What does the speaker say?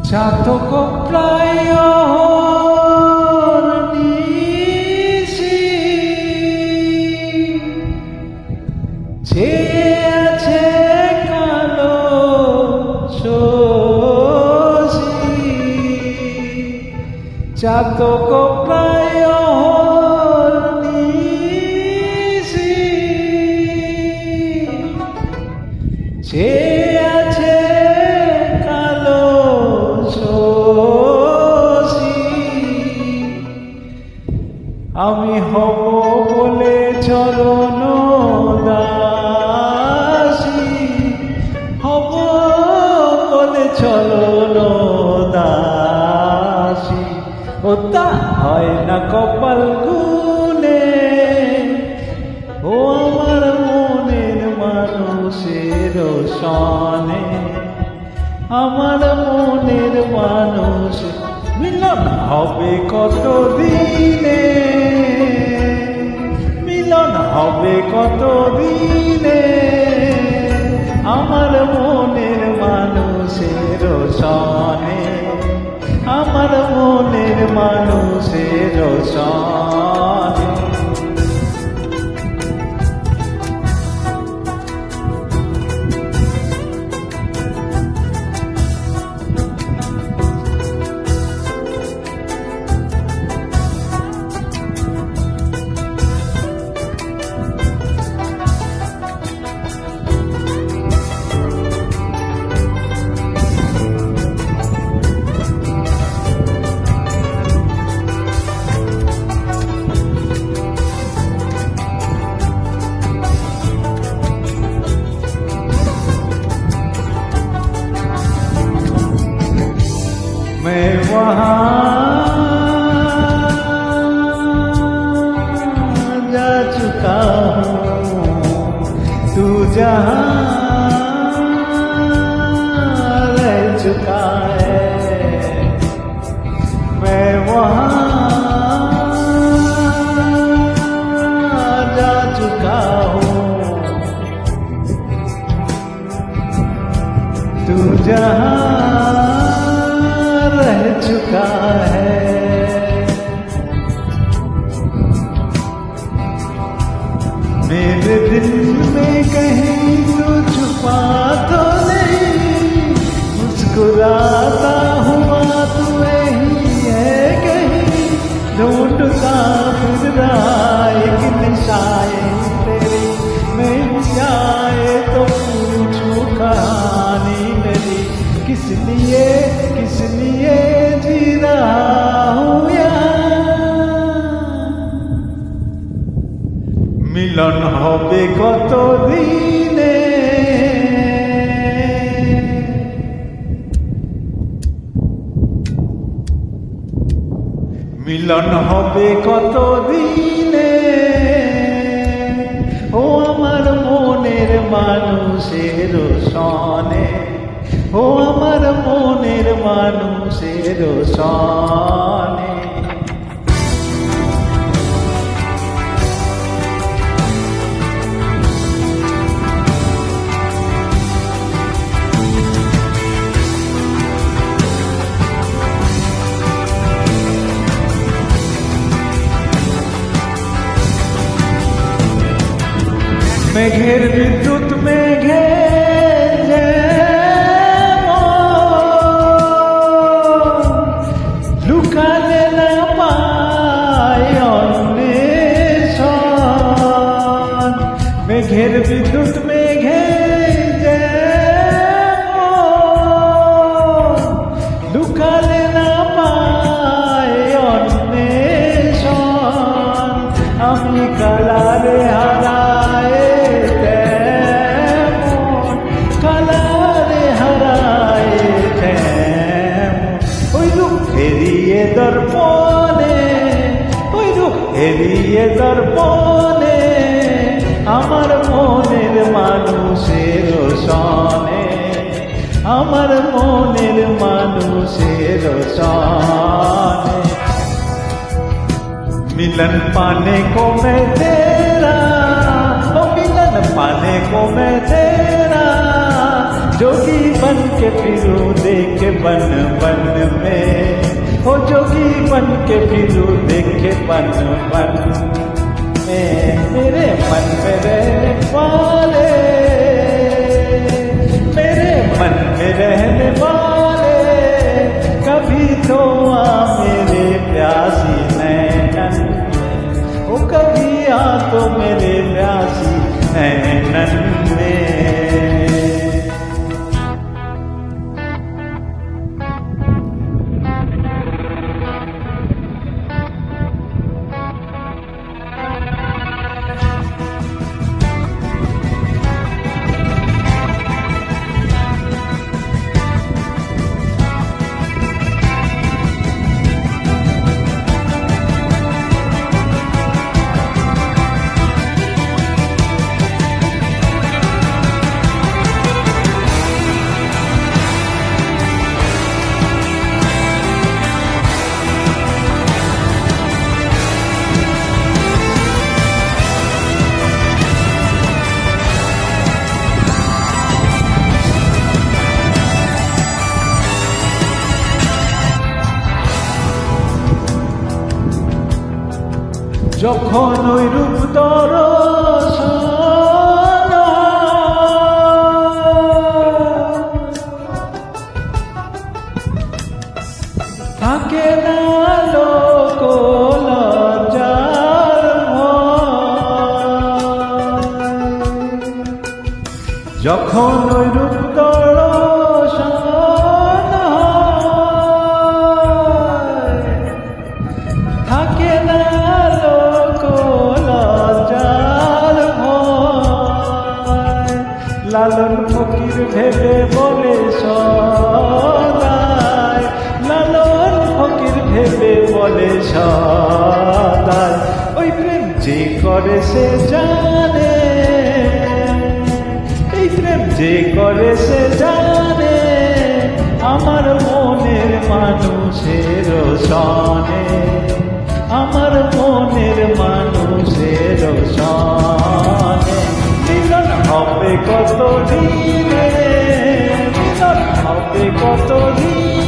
চাতক প্রায় নিশি চেয়ে আছে কালো শশী চাতক প্রায় নিশি চেয়ে আছে কালো শশী আমি হব বলে চরণ দাসী হব বলে চরণ দাসী ও তা হয় না কপাল গুনে ও আমার মনের মানুষের সনে আমার মনের মানুষ মিলন হবে কত দিনে মিলন হবে কত দিনে আমার মনের মানুষের সনে আমার মনের মানুষের সনে मैं वहाँ जा चुका हूँ तू जहाँ रह चुका है मैं वहाँ जा चुका हूँ तू जहाँ रह चुका है मेरे दिल में कहीं तो छुपा तो नहीं मुस्कुराता हुआ तू ही है कहीं ढूंढता फिर रहा एक निशाए तेरी मिल जाए तो पूछूं कहानी मेरी किस लिए जी रहा हूँ मिलन হবে কত দিনে মিলন হবে কত দিনে ও আমার মনের মানুষের সনে ও আমার মনের মানুষের সনে মেঘের বিদ্যুৎ মেঘে লুকালে না পায় অন্বেষণ মেঘের বিদ্যুৎ মেঘে লুকালে না পায় অন্বেষণ আমি কালারে হারায় দর্পণে ওই রূপ এড়িয়ে দর্পণে আমার মনের মানুষের সনে আমার মনের মানুষের সনে मिलन पाने को मैं तेरा, ओ मिलन पाने को मैं तेरा, जोगी बन के फिरूं देखे बन बन में, हो जोगी बन के फिरूं देखे बन बन में। मेरे मन में रहने वाले, मेरे मन में रहने वाले, कभी तो आ मेरे प्यासी नैनन, ओ कभी आ तो मेरे प्यासी नैनन में। যখন ওই রূপ দর্শন থাকে না লোক লজ্জার ভয়, যখন ওই রূপ দর্শন থাকে না লালন ফকির ভেবে বলে সদাই, লালন ফকির ভেবে বলে সদাই, ওই প্রেম যে করে সে জানে, এই প্রেম যে করে সে জানে, আমার মনের মানুষের সনে, আমার মনের মানুষের সনে। মিলন হবে কত দিনে, মিলন হবে কত দিনে।